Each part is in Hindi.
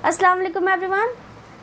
अस्सलाम वालेकुम एवरीवन,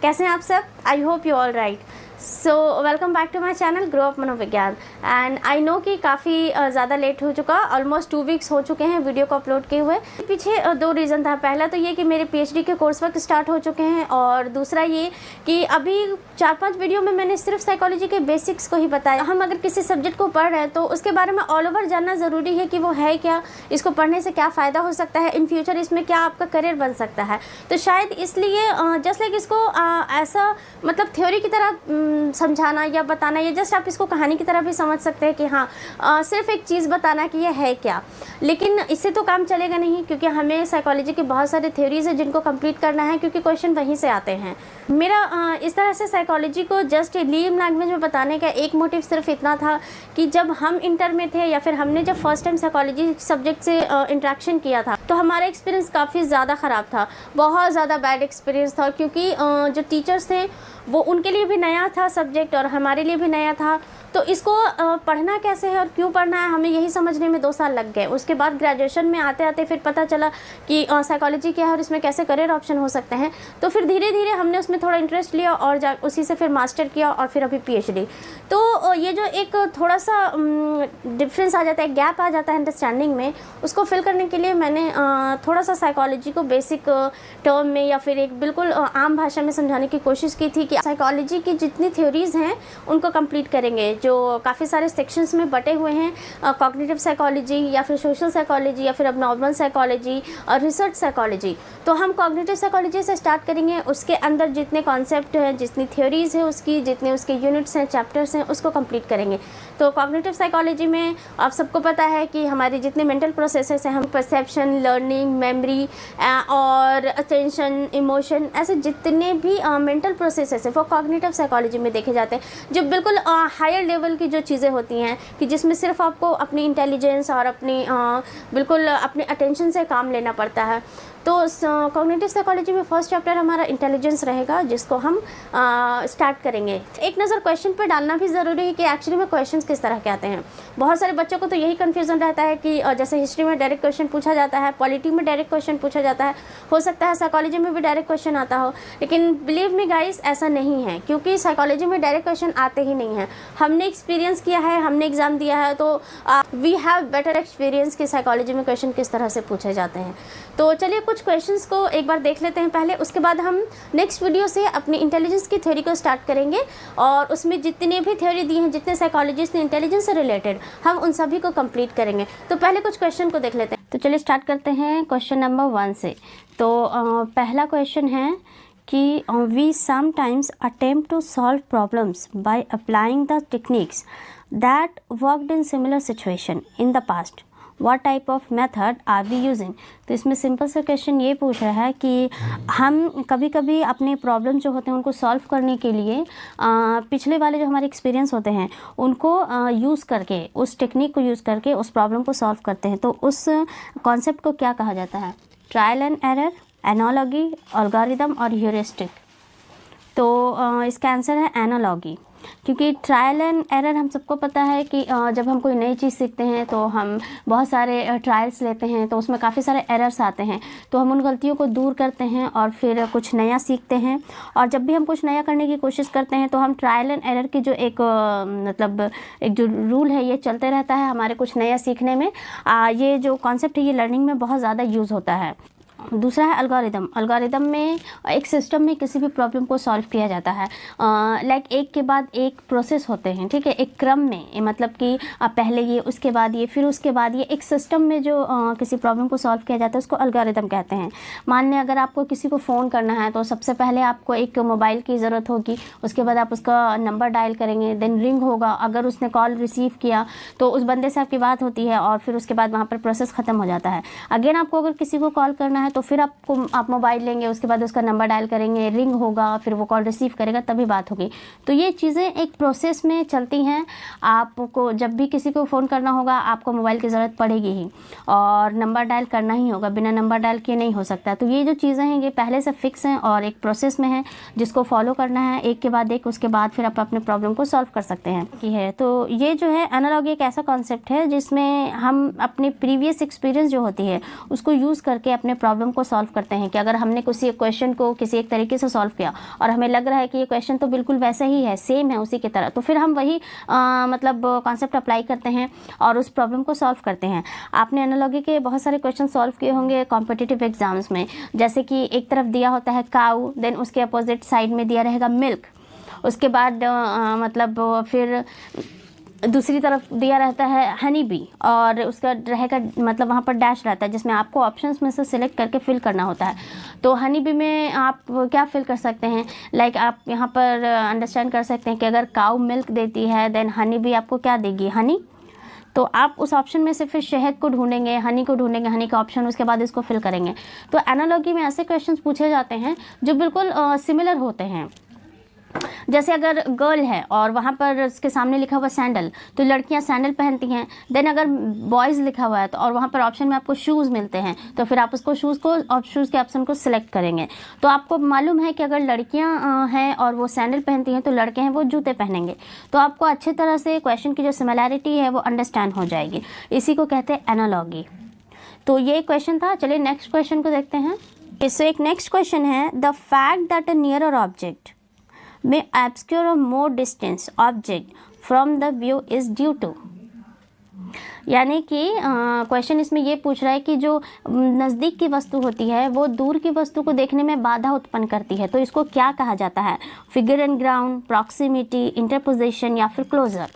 कैसे हैं आप सब? I hope you all right. So welcome back to my channel grow up Manovigyan. And I know कि काफ़ी ज़्यादा लेट हो चुका, ऑलमोस्ट 2 वीक्स हो चुके हैं वीडियो को अपलोड किए हुए। पीछे 2 रीज़न था। पहला तो ये कि मेरे PhD के कोर्स वर्क स्टार्ट हो चुके हैं, और दूसरा ये कि अभी 4-5 वीडियो में मैंने सिर्फ साइकोलॉजी के बेसिक्स को ही बताया। हम अगर किसी सब्जेक्ट को पढ़ रहे हैं तो उसके बारे में ऑल ओवर जानना ज़रूरी है कि वो है क्या, इसको पढ़ने से क्या फ़ायदा हो सकता है, इन फ्यूचर इसमें क्या आपका करियर बन सकता है। तो शायद इसलिए जस्ट लाइक इसको ऐसा मतलब थ्योरी की तरह समझाना या बताना, या जस्ट आप इसको कहानी की तरह भी समझ सकते हैं कि हाँ सिर्फ एक चीज़ बताना कि ये है क्या। लेकिन इससे तो काम चलेगा नहीं, क्योंकि हमें साइकोलॉजी के बहुत सारे थ्योरीज हैं जिनको कंप्लीट करना है, क्योंकि क्वेश्चन वहीं से आते हैं। मेरा इस तरह से साइकोलॉजी को जस्ट लेम लैंग्वेज में बताने का एक मोटिव सिर्फ इतना था कि जब हम इंटर में थे या फिर हमने जब फर्स्ट टाइम साइकोलॉजी सब्जेक्ट से इंटरेक्शन किया था तो हमारा एक्सपीरियंस काफ़ी ज़्यादा ख़राब था, बहुत ज़्यादा बैड एक्सपीरियंस था। क्योंकि जो टीचर्स थे वो उनके लिए भी नया था सब्जेक्ट और हमारे लिए भी नया था। तो इसको पढ़ना कैसे है और क्यों पढ़ना है, हमें यही समझने में 2 साल लग गए। उसके बाद ग्रेजुएशन में आते आते फिर पता चला कि साइकोलॉजी क्या है और इसमें कैसे करियर ऑप्शन हो सकते हैं। तो फिर धीरे धीरे हमने उसमें थोड़ा इंटरेस्ट लिया और उसी से फिर मास्टर किया और फिर अभी PhD। तो ये जो एक थोड़ा सा डिफरेंस आ जाता है, गैप आ जाता है अंडरस्टैंडिंग में, उसको फिल करने के लिए मैंने थोड़ा सा साइकोलॉजी को बेसिक टर्म में या फिर एक बिल्कुल आम भाषा में समझाने की कोशिश की थी कि साइकोलॉजी की जितनी थ्योरीज़ हैं उनको कंप्लीट करेंगे, जो काफ़ी सारे सेक्शंस में बटे हुए हैं। कॉग्निटिव साइकोलॉजी या फिर सोशल साइकोलॉजी या फिर अबनॉर्मल साइकोलॉजी और रिसर्च साइकोलॉजी। तो हम कॉग्निटिव साइकोलॉजी से स्टार्ट करेंगे, उसके अंदर जितने कॉन्सेप्ट हैं, जितनी थ्योरीज़ है उसकी, जितने उसके यूनिट्स हैं, चैप्टर्स हैं, उसको कंप्लीट करेंगे। तो कॉग्निटिव साइकोलॉजी में आप सबको पता है कि हमारे जितने मेंटल प्रोसेसेस हैं, हम परसेप्शन, लर्निंग, मेमोरी और अटेंशन, इमोशन, ऐसे जितने भी मेंटल प्रोसेसेस हैं वो कॉग्निटिव साइकोलॉजी में देखे जाते हैं, जो बिल्कुल हायर लेवल की जो चीज़ें होती हैं कि जिसमें सिर्फ आपको अपनी इंटेलिजेंस और अपनी बिल्कुल अपने अटेंशन से काम लेना पड़ता है। तो कॉग्निटिव साइकोलॉजी में फर्स्ट चैप्टर हमारा इंटेलिजेंस रहेगा, जिसको हम स्टार्ट करेंगे। एक नज़र क्वेश्चन पे डालना भी ज़रूरी है कि एक्चुअली में क्वेश्चंस किस तरह के आते हैं। बहुत सारे बच्चों को तो यही कन्फ्यूज़न रहता है कि जैसे हिस्ट्री में डायरेक्ट क्वेश्चन पूछा जाता है, पॉलिटी में डायरेक्ट क्वेश्चन पूछा जाता है, हो सकता है साइकोलॉजी में भी डायरेक्ट क्वेश्चन आता हो। लेकिन बिलीव मी गाइस, ऐसा नहीं है, क्योंकि साइकोलॉजी में डायरेक्ट क्वेश्चन आते ही नहीं हैं। हमने एक्सपीरियंस किया है, हमने एग्ज़ाम दिया है, तो वी हैव बेटर एक्सपीरियंस कि साइकोलॉजी में क्वेश्चन किस तरह से पूछे जाते हैं। तो चलिए कुछ क्वेश्चंस को एक बार देख लेते हैं पहले, उसके बाद हम नेक्स्ट वीडियो से अपनी इंटेलिजेंस की थ्योरी को स्टार्ट करेंगे और उसमें जितने भी थ्योरी दी हैं, जितने साइकोलॉजिस्ट ने इंटेलिजेंस से रिलेटेड, हम उन सभी को कंप्लीट करेंगे। तो पहले कुछ क्वेश्चन को देख लेते हैं। तो चलिए स्टार्ट करते हैं क्वेश्चन नंबर 1 से। तो पहला क्वेश्चन है कि we sometimes attempt to solve problems by applying the techniques that worked in similar situation in the past, What type of method are we using? तो इसमें सिंपल सा क्वेश्चन ये पूछ रहा है कि हम कभी कभी अपने प्रॉब्लम जो होते हैं उनको सॉल्व करने के लिए पिछले वाले जो हमारे एक्सपीरियंस होते हैं उनको यूज़ करके, उस टेक्निक को यूज़ करके उस प्रॉब्लम को सॉल्व करते हैं। तो उस कॉन्सेप्ट को क्या कहा जाता है? Trial and error, analogy, algorithm और ह्यूरिस्टिक। तो इसका आंसर है एनालॉजी, क्योंकि ट्रायल एंड एरर हम सबको पता है कि जब हम कोई नई चीज़ सीखते हैं तो हम बहुत सारे ट्रायल्स लेते हैं, तो उसमें काफ़ी सारे एरर्स आते हैं, तो हम उन गलतियों को दूर करते हैं और फिर कुछ नया सीखते हैं। और जब भी हम कुछ नया करने की कोशिश करते हैं तो हम ट्रायल एंड एरर की जो एक मतलब एक जो रूल है ये चलते रहता है हमारे कुछ नया सीखने में। ये जो कॉन्सेप्ट है ये लर्निंग में बहुत ज़्यादा यूज़ होता है। दूसरा है एल्गोरिथम। एल्गोरिथम में एक सिस्टम में किसी भी प्रॉब्लम को सॉल्व किया जाता है, लाइक एक के बाद एक प्रोसेस होते हैं, ठीक है, एक क्रम में, मतलब कि पहले ये, उसके बाद ये, फिर उसके बाद ये, एक सिस्टम में जो किसी प्रॉब्लम को सॉल्व किया जाता है उसको एल्गोरिथम कहते हैं। मान लें अगर आपको किसी को फ़ोन करना है तो सबसे पहले आपको एक मोबाइल की ज़रूरत होगी, उसके बाद आप उसका नंबर डायल करेंगे, देन रिंग होगा, अगर उसने कॉल रिसीव किया तो उस बंदे से आपकी बात होती है और फिर उसके बाद वहाँ पर प्रोसेस ख़त्म हो जाता है। अगेन आपको अगर किसी को कॉल करना है तो फिर आप मोबाइल लेंगे, उसके बाद उसका नंबर डायल करेंगे, रिंग होगा, फिर वो कॉल रिसीव करेगा, तभी बात होगी। तो ये चीज़ें एक प्रोसेस में चलती हैं। आपको जब भी किसी को फ़ोन करना होगा आपको मोबाइल की ज़रूरत पड़ेगी ही और नंबर डायल करना ही होगा, बिना नंबर डायल किए नहीं हो सकता। तो ये जो चीज़ें हैं ये पहले से फिक्स हैं और एक प्रोसेस में है जिसको फॉलो करना है एक के बाद एक, उसके बाद फिर आप अपने प्रॉब्लम को सॉल्व कर सकते हैं कि है। तो ये जो है एनालॉजी एक ऐसा कॉन्सेप्ट है जिसमें हम अपने प्रीवियस एक्सपीरियंस जो होती है उसको यूज़ करके अपने प्रॉब्लम प्रॉब्लम को सॉल्व करते हैं कि अगर हमने किसी क्वेश्चन को किसी एक तरीके से सॉल्व किया और हमें लग रहा है कि ये क्वेश्चन तो बिल्कुल वैसा ही है, सेम है उसी की तरह, तो फिर हम वही मतलब कॉन्सेप्ट अप्लाई करते हैं और उस प्रॉब्लम को सॉल्व करते हैं। आपने एनालॉजी के बहुत सारे क्वेश्चन सॉल्व किए होंगे कॉम्पिटिटिव एग्जाम्स में, जैसे कि एक तरफ दिया होता है काऊ, देन उसके अपोजिट साइड में दिया रहेगा मिल्क, उसके बाद मतलब फिर दूसरी तरफ दिया रहता है हनी बी और उसका रहेगा मतलब वहाँ पर डैश रहता है जिसमें आपको ऑप्शंस में से सिलेक्ट करके फिल करना होता है। तो हनी बी में आप क्या फिल कर सकते हैं, लाइक आप यहाँ पर अंडरस्टैंड कर सकते हैं कि अगर काऊ मिल्क देती है देन हनी बी आपको क्या देगी, हनी। तो आप उस ऑप्शन में से फिर शहद को ढूंढेंगे, हनी को ढूंढेंगे, हनी का ऑप्शन, उसके बाद इसको फिल करेंगे। तो एनालॉजी में ऐसे क्वेश्चंस पूछे जाते हैं जो बिल्कुल सिमिलर होते हैं। जैसे अगर गर्ल है और वहाँ पर उसके सामने लिखा हुआ सैंडल, तो लड़कियाँ सैंडल पहनती हैं। देन अगर बॉयज़ लिखा हुआ है तो और वहाँ पर ऑप्शन में आपको शूज़ मिलते हैं, तो फिर आप उसको शूज़ को और शूज़ के ऑप्शन को सिलेक्ट करेंगे। तो आपको मालूम है कि अगर लड़कियाँ हैं और वो सैंडल पहनती हैं तो लड़के हैं वो जूते पहनेंगे। तो आपको अच्छी तरह से क्वेश्चन की जो सिमिलैरिटी है वो अंडरस्टैंड हो जाएगी। इसी को कहते हैं एनालॉगी। तो ये क्वेश्चन था। चलिए नेक्स्ट क्वेश्चन को देखते हैं। इससे एक नेक्स्ट क्वेश्चन है, the fact that a nearer object may obscure a more distant object from the view is due to। यानी कि क्वेश्चन इसमें ये पूछ रहा है कि जो नज़दीक की वस्तु होती है वो दूर की वस्तु को देखने में बाधा उत्पन्न करती है, तो इसको क्या कहा जाता है, figure and ground, proximity, interposition या फिर क्लोजर।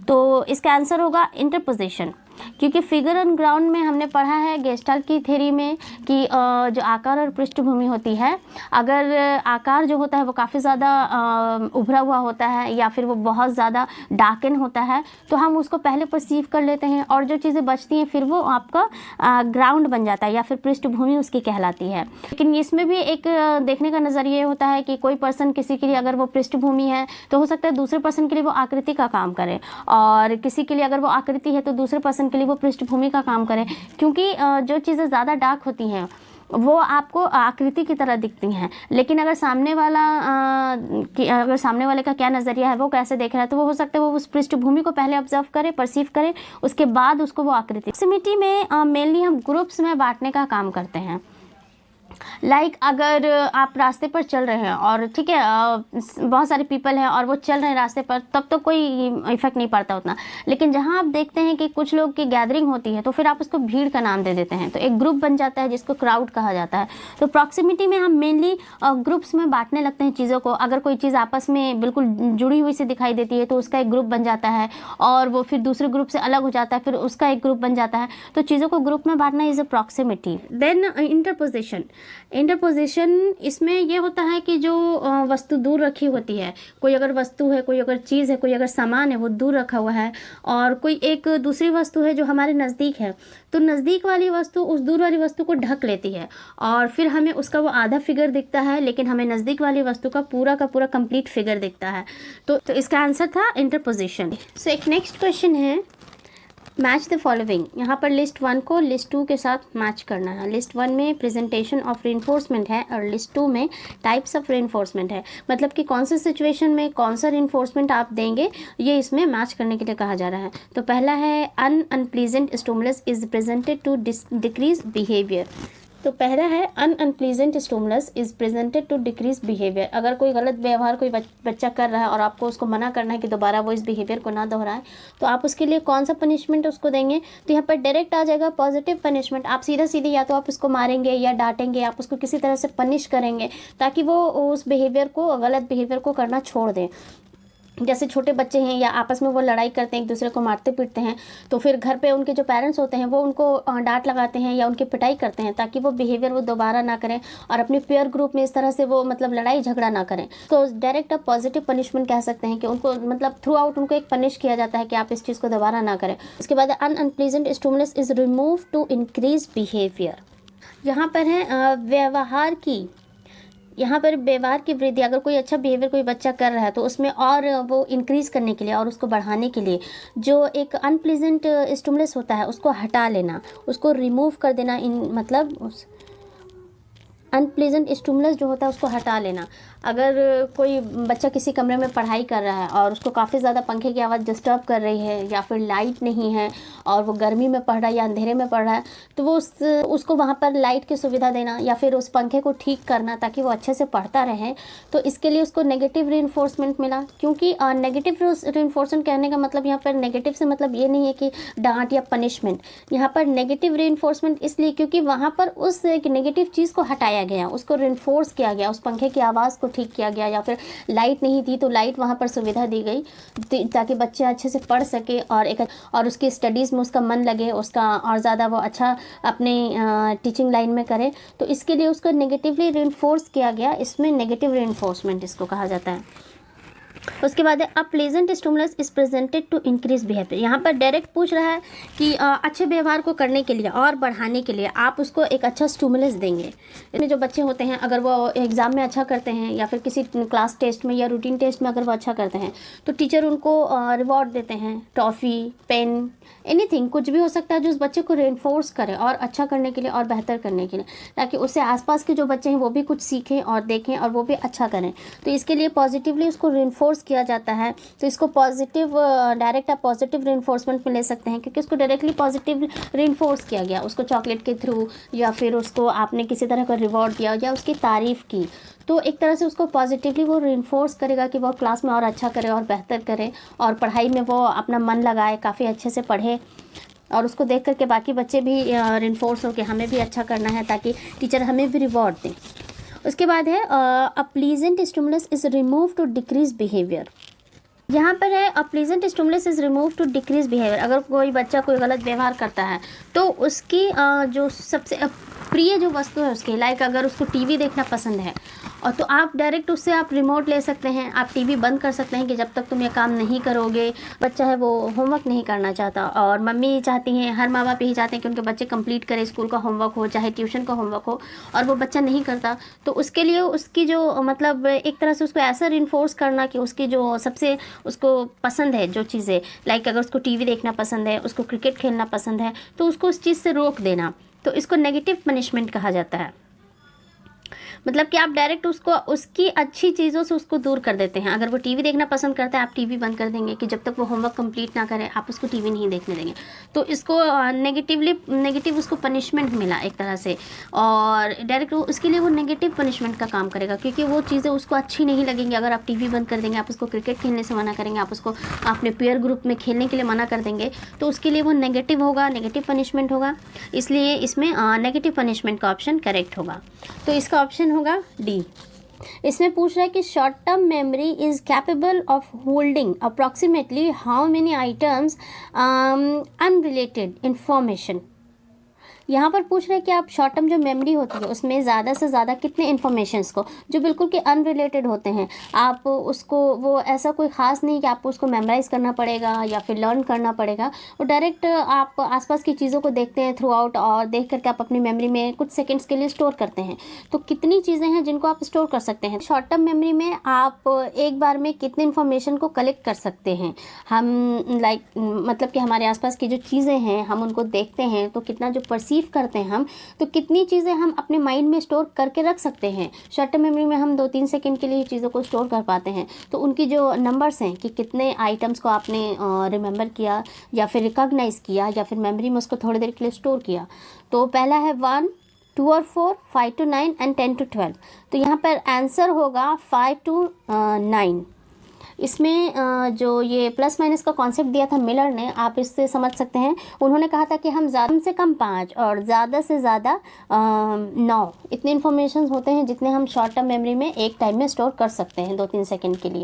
तो इसका आंसर होगा इंटरपोजिशन, क्योंकि फिगर एंड ग्राउंड में हमने पढ़ा है गेस्टाल्ट की थ्योरी में कि जो आकार और पृष्ठभूमि होती है, अगर आकार जो होता है वो काफ़ी ज़्यादा उभरा हुआ होता है या फिर वो बहुत ज़्यादा डार्कन होता है तो हम उसको पहले परसीव कर लेते हैं और जो चीज़ें बचती हैं फिर वो आपका ग्राउंड बन जाता है या फिर पृष्ठभूमि उसकी कहलाती है। लेकिन इसमें भी एक देखने का नज़रिया ये होता है कि कोई पर्सन किसी के लिए अगर वो पृष्ठभूमि है तो हो सकता है दूसरे पर्सन के लिए वो आकृति का काम करे, और किसी के लिए अगर वो आकृति है तो दूसरे पर्सन के लिए वो पृष्ठभूमि का काम करे, क्योंकि जो चीज़ें ज़्यादा डार्क होती हैं वो आपको आकृति की तरह दिखती हैं। लेकिन अगर सामने वाले का क्या नज़रिया है, वो कैसे देख रहा है, तो वो हो सकता है वो उस पृष्ठभूमि को पहले ऑब्जर्व करे, परसीव करे, उसके बाद उसको वो आकृति। प्रॉक्सिमिटी में मेनली हम ग्रुप्स में बांटने का काम करते हैं। लाइक अगर आप रास्ते पर चल रहे हैं और ठीक है बहुत सारे पीपल हैं और वो चल रहे हैं रास्ते पर, तब तो कोई इफेक्ट नहीं पड़ता उतना। लेकिन जहाँ आप देखते हैं कि कुछ लोग की गैदरिंग होती है तो फिर आप उसको भीड़ का नाम दे देते हैं, तो एक ग्रुप बन जाता है जिसको क्राउड कहा जाता है। तो प्रॉक्सिमिटी में हम मेनली ग्रुप्स में बांटने लगते हैं चीज़ों को। अगर कोई चीज़ आपस में बिल्कुल जुड़ी हुई सी दिखाई देती है तो उसका एक ग्रुप बन जाता है और वो फिर दूसरे ग्रुप से अलग हो जाता है, फिर उसका एक ग्रुप बन जाता है। तो चीज़ों को ग्रुप में बांटना is a proximity. Then interposition, इसमें ये होता है कि जो वस्तु दूर रखी होती है, कोई अगर वस्तु है, कोई अगर चीज़ है, कोई अगर सामान है वो दूर रखा हुआ है और कोई एक दूसरी वस्तु है जो हमारे नज़दीक है, तो नज़दीक वाली वस्तु उस दूर वाली वस्तु को ढक लेती है और फिर हमें उसका वो आधा फिगर दिखता है, लेकिन हमें नज़दीक वाली वस्तु का पूरा कंप्लीट फिगर दिखता है। तो इसका आंसर था इंटरपोजिशन। सो एक नेक्स्ट क्वेश्चन है, मैच द फॉलोइंग। यहाँ पर लिस्ट 1 को लिस्ट 2 के साथ मैच करना है। लिस्ट 1 में प्रेजेंटेशन ऑफ रेनफोर्समेंट है और लिस्ट 2 में टाइप्स ऑफ रेनफोर्समेंट है, मतलब कि कौन से सिचुएशन में कौन सा रेनफोर्समेंट आप देंगे, ये इसमें मैच करने के लिए कहा जा रहा है। तो पहला है unpleasant stimulus is presented to decrease behaviour. तो पहला है unpleasant stimulus is presented to decrease behaviour. अगर कोई गलत व्यवहार कोई बच्चा कर रहा है और आपको उसको मना करना है कि दोबारा वो इस बिहेवियर को ना दोहराए, तो आप उसके लिए कौन सा पनिशमेंट उसको देंगे। तो यहाँ पर डायरेक्ट आ जाएगा पॉजिटिव पनिशमेंट। आप सीधी या तो आप उसको मारेंगे या डांटेंगे, आप उसको किसी तरह से पनिश करेंगे ताकि वो उस बिहेवियर को, गलत बिहेवियर को करना छोड़ दें। जैसे छोटे बच्चे हैं या आपस में वो लड़ाई करते हैं, एक दूसरे को मारते पीटते हैं, तो फिर घर पे उनके जो पेरेंट्स होते हैं वो उनको डांट लगाते हैं या उनकी पिटाई करते हैं ताकि वो बिहेवियर वो दोबारा ना करें और अपने पीयर ग्रुप में इस तरह से वो मतलब लड़ाई झगड़ा ना करें। तो डायरेक्ट आप पॉजिटिव पनिशमेंट कह सकते हैं कि उनको मतलब थ्रू आउट उनको एक पनिश किया जाता है कि आप इस चीज़ को दोबारा ना करें। उसके बाद unpleasant stimulus is remove to increase behaviour. यहाँ पर है व्यवहार की, यहाँ पर व्यवहार की वृद्धि। अगर कोई अच्छा बिहेवियर कोई बच्चा कर रहा है तो उसमें और वो इंक्रीज करने के लिए और उसको बढ़ाने के लिए जो एक अनप्लीजेंट स्टिमुलस होता है उसको हटा लेना, उसको रिमूव कर देना, मतलब अनप्लेजेंट स्टिमुलस जो होता है उसको हटा लेना। अगर कोई बच्चा किसी कमरे में पढ़ाई कर रहा है और उसको काफ़ी ज़्यादा पंखे की आवाज़ डिस्टर्ब कर रही है, या फिर लाइट नहीं है और वो गर्मी में पढ़ रहा है या अंधेरे में पढ़ रहा है, तो वो उसको वहाँ पर लाइट की सुविधा देना या फिर उस पंखे को ठीक करना ताकि वो अच्छे से पढ़ता रहे। तो इसके लिए उसको नेगेटिव रीइंफोर्समेंट मिला, क्योंकि नेगेटिव रीइंफोर्समेंट कहने का मतलब यहाँ पर नेगेटिव से मतलब ये नहीं है कि डांट या पनिशमेंट। यहाँ पर नेगेटिव रीइंफोर्समेंट इसलिए क्योंकि वहाँ पर उस नेगेटिव चीज़ को हटाया गया, उसको रीइंफोर्स किया गया, उस पंखे की आवाज़ को ठीक किया गया, या फिर लाइट नहीं थी तो लाइट वहाँ पर सुविधा दी गई ताकि बच्चे अच्छे से पढ़ सके और उसकी स्टडीज़ में उसका मन लगे, उसका और ज़्यादा वो अच्छा अपने टीचिंग लाइन में करे। तो इसके लिए उसको नेगेटिवली रीइंफोर्स किया गया, इसमें नेगेटिव रीइंफोर्समेंट इसको कहा जाता है। उसके बाद है a pleasant stimulus is presented to increase behaviour. यहाँ पर डायरेक्ट पूछ रहा है कि अच्छे व्यवहार को करने के लिए और बढ़ाने के लिए आप उसको एक अच्छा स्टिमुलस देंगे। इसमें जो बच्चे होते हैं अगर वो एग्ज़ाम में अच्छा करते हैं या फिर किसी क्लास टेस्ट में या रूटीन टेस्ट में अगर वो अच्छा करते हैं तो टीचर उनको रिवॉर्ड देते हैं, टॉफ़ी, पेन, एनीथिंग, कुछ भी हो सकता है जो उस बच्चे को रेनफोर्स करे और अच्छा करने के लिए और बेहतर करने के लिए, ताकि उससे आसपास के जो बच्चे हैं वो भी कुछ सीखें और देखें और वो भी अच्छा करें। तो इसके लिए पॉजिटिवली उसको रेनफोर्स किया जाता है। तो इसको पॉजिटिव डायरेक्ट आप पॉजिटिव रेनफोर्समेंट में ले सकते हैं, क्योंकि उसको डायरेक्टली पॉजिटिव रेनफोर्स किया गया, उसको चॉकलेट के थ्रू या फिर उसको आपने किसी तरह का रिवॉर्ड दिया या उसकी तारीफ़ की, तो एक तरह से उसको पॉजिटिवली वो रेनफोर्स करेगा कि वो क्लास में और अच्छा करे और बेहतर करे और पढ़ाई में वो अपना मन लगाए, काफ़ी अच्छे से पढ़े और उसको देख करके बाकी बच्चे भी रेनफोर्स हो के हमें भी अच्छा करना है ताकि टीचर हमें भी रिवॉर्ड दें। उसके बाद है a pleasant stimulus is remove to decrease behaviour. यहाँ पर है a pleasant stimulus is remove to decrease behaviour. अगर कोई बच्चा कोई गलत व्यवहार करता है तो उसकी जो सबसे प्रिय जो वस्तु है उसकी, लाइक अगर उसको टीवी देखना पसंद है और तो आप डायरेक्ट उससे आप रिमोट ले सकते हैं, आप टीवी बंद कर सकते हैं कि जब तक तुम ये काम नहीं करोगे। बच्चा है वो होमवर्क नहीं करना चाहता और मम्मी चाहती हैं, हर माँ बाप यही चाहते हैं कि उनके बच्चे कंप्लीट करें, स्कूल का होमवर्क हो चाहे ट्यूशन का होमवर्क हो, और वो बच्चा नहीं करता, तो उसके लिए उसकी जो मतलब एक तरह से उसको ऐसा रिइंफोर्स करना कि उसकी जो सबसे उसको पसंद है जो चीज़ें, लाइक अगर उसको टीवी देखना पसंद है, उसको क्रिकेट खेलना पसंद है, तो उसको उस चीज़ से रोक देना, तो इसको नेगेटिव पनिशमेंट कहा जाता है। मतलब कि आप डायरेक्ट उसको उसकी अच्छी चीज़ों से उसको दूर कर देते हैं। अगर वो टीवी देखना पसंद करता है आप टीवी बंद कर देंगे कि जब तक वो होमवर्क कंप्लीट ना करे आप उसको टीवी नहीं देखने देंगे। तो इसको नेगेटिव उसको पनिशमेंट मिला एक तरह से, और डायरेक्ट उसके लिए वो नेगेटिव पनिशमेंट का काम करेगा क्योंकि वो चीज़ें उसको अच्छी नहीं लगेंगी। अगर आप टीवी बंद कर देंगे, आप उसको क्रिकेट खेलने से मना करेंगे, आप उसको अपने पेयर ग्रुप में खेलने के लिए मना कर देंगे, तो उसके लिए वो नेगेटिव होगा, नेगेटिव पनिशमेंट होगा। इसलिए इसमें नेगेटिव पनिशमेंट का ऑप्शन करेक्ट होगा। तो इसका ऑप्शन होगा डी। इसमें पूछ रहा है कि short term memory is capable of holding approximately how many items unrelated information. यहाँ पर पूछ रहे हैं कि आप शॉर्ट टर्म जो मेमोरी होती है उसमें ज़्यादा से ज़्यादा कितने इन्फॉर्मेशंस को जो बिल्कुल के अनरिलेटेड होते हैं आप उसको, वो ऐसा कोई ख़ास नहीं कि आपको उसको मेमोराइज़ करना पड़ेगा या फिर लर्न करना पड़ेगा, वो डायरेक्ट आप आसपास की चीज़ों को देखते हैं थ्रू आउट और देख करके आप अपनी मेमोरी में कुछ सेकेंड्स के लिए स्टोर करते हैं। तो कितनी चीज़ें हैं जिनको आप स्टोर कर सकते हैं शॉर्ट टर्म मेमोरी में, आप एक बार में कितने इन्फॉर्मेशन को कलेक्ट कर सकते हैं। हम लाइक मतलब कि हमारे आसपास की जो चीज़ें हैं हम उनको देखते हैं तो कितना जो परसीव करते हैं हम, तो कितनी चीज़ें हम अपने माइंड में स्टोर करके रख सकते हैं। शॉर्ट टर्म मेमोरी में हम 2-3 सेकंड के लिए चीज़ों को स्टोर कर पाते हैं। तो उनकी जो नंबर्स हैं कि कितने आइटम्स को आपने रिमेंबर किया या फिर रिकॉग्नाइज़ किया या फिर मेमोरी में उसको थोड़ी देर के लिए स्टोर किया। तो पहला है 1, 2 और 4, 5 to 9 एंड 10 to 12। तो यहाँ पर आंसर होगा 5 to 9। इसमें जो ये प्लस माइनस का कॉन्सेप्ट दिया था मिलर ने, आप इससे समझ सकते हैं, उन्होंने कहा था कि हम ज़्यादा से कम 5 और ज़्यादा से ज़्यादा 9 इतने इन्फॉर्मेशन होते हैं जितने हम शॉर्ट टर्म मेमोरी में एक टाइम में स्टोर कर सकते हैं 2-3 सेकंड के लिए।